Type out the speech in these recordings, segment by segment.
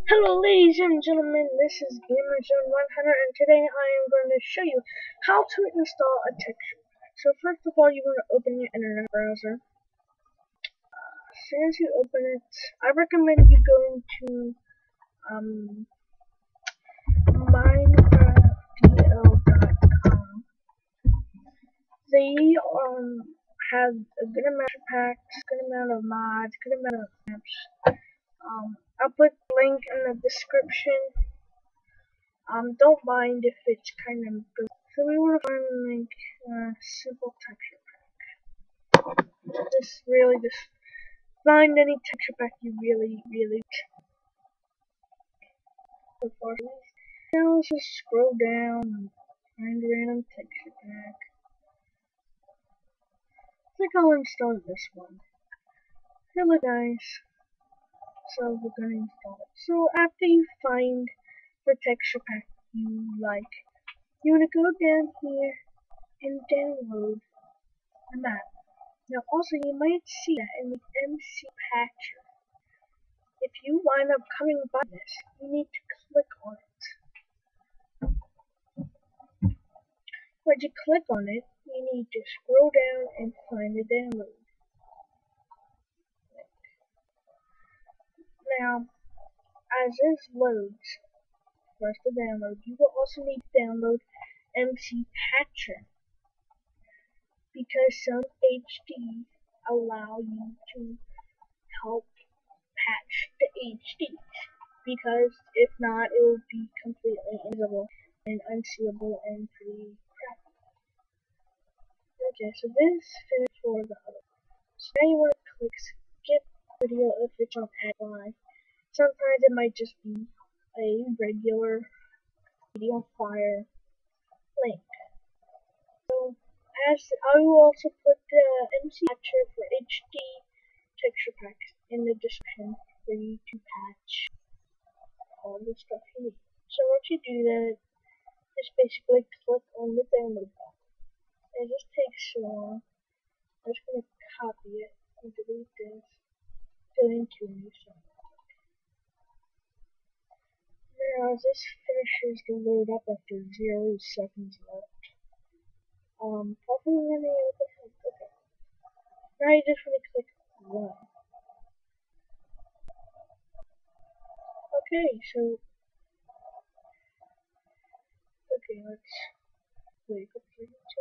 Hello ladies and gentlemen, this is GamerZone100 and today I am going to show you how to install a texture pack. So first of all, you want to open your internet browser. As soon as you open it, I recommend you going to minecraftdl.com. They have a good amount of packs, good amount of mods, good amount of maps. I'll put the link in the description. Don't mind if it's kind of good. So we want to find like a simple texture pack. Just find any texture pack you really so far. Now let's just scroll down and find a random texture pack. I think I'll install this one. Hello guys. So we're gonna install it. So after you find the texture pack you like, you wanna go down here and download the map. Now also you might see that in the MC Patcher. If you wind up coming by this, you need to click on it. Once you click on it, you need to scroll down and find the download. Now, as this loads for us to download, you will also need to download MC Patcher because some HDs allow you to help patch the HDs, because if not, it will be completely invisible and unseeable and pretty crappy. Okay, so this finished for the other. So now you want to click skip video if it's on ad live. Sometimes it might just be a regular video fire link. So I will also put the MC Patcher for HD texture packs in the description for you to patch all the stuff you need. So once you do that, just basically click on the download button. It just takes so long. I'm just going to copy it and delete this, go into a new site. Now as this finishes to load up after 0 seconds left, probably running out of help. Okay. Now you just want to click run. Okay, so let's wait a couple seconds.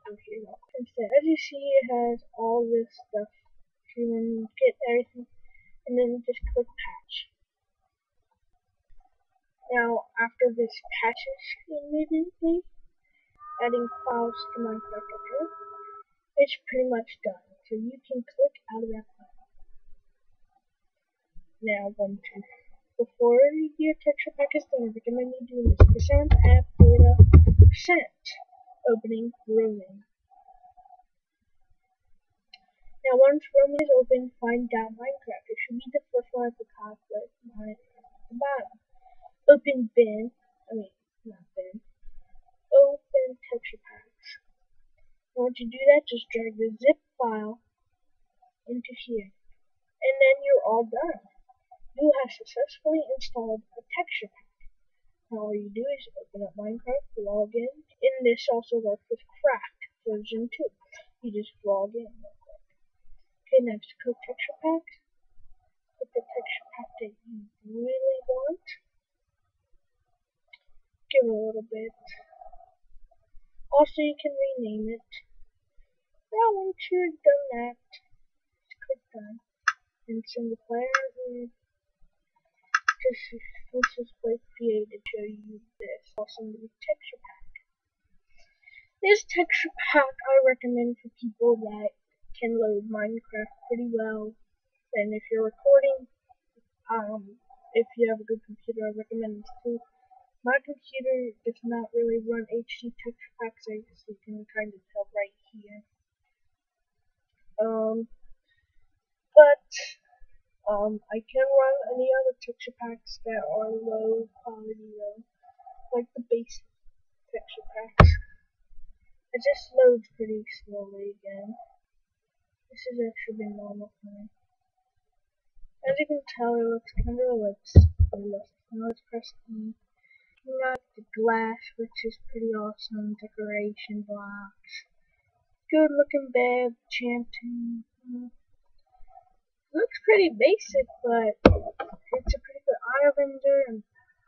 Okay, well, instead, as you see, it has all this stuff. You can get everything, and then just click patch. Now, after this patches immediately, adding files to Minecraft, it's pretty much done. So you can click out of that file. Now, before your texture pack is done, I recommend you doing this %app data opening roaming. Now, once roaming is open, find .minecraft. It should be the first one at the top, but Minecraft at the bottom. Open bin. Not bin. Open texture packs. And once you do that, just drag the zip file into here. And then you're all done. You have successfully installed a texture pack. Now all you do is open up Minecraft, log in. And this also works with Craft version 2. You just log in. Okay, next, click texture packs. Click the texture pack that you really want. Give it a little bit. Also, you can rename it. Now, once you've done that, just click done. And single player, and let's just play create to show you this awesome new texture pack. This texture pack I recommend for people that can load Minecraft pretty well. And if you're recording, if you have a good computer, I recommend this too. My computer does not really run HD texture packs, as you can kind of tell right here. I can run any other texture packs that are low quality though, like the basic texture packs. It just loads pretty slowly again. This has actually been normal for me. As you can tell, it looks kind of ellipse. playlist. Now let's press E. We got the glass, which is pretty awesome. Decoration blocks. Good looking bed, chanting. Looks pretty basic, but it's a pretty good eye ender and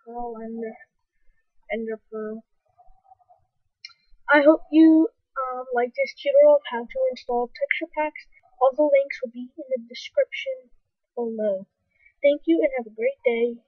pearl ender pearl. I hope you like this tutorial of how to install texture packs. All the links will be in the description below. Thank you and have a great day.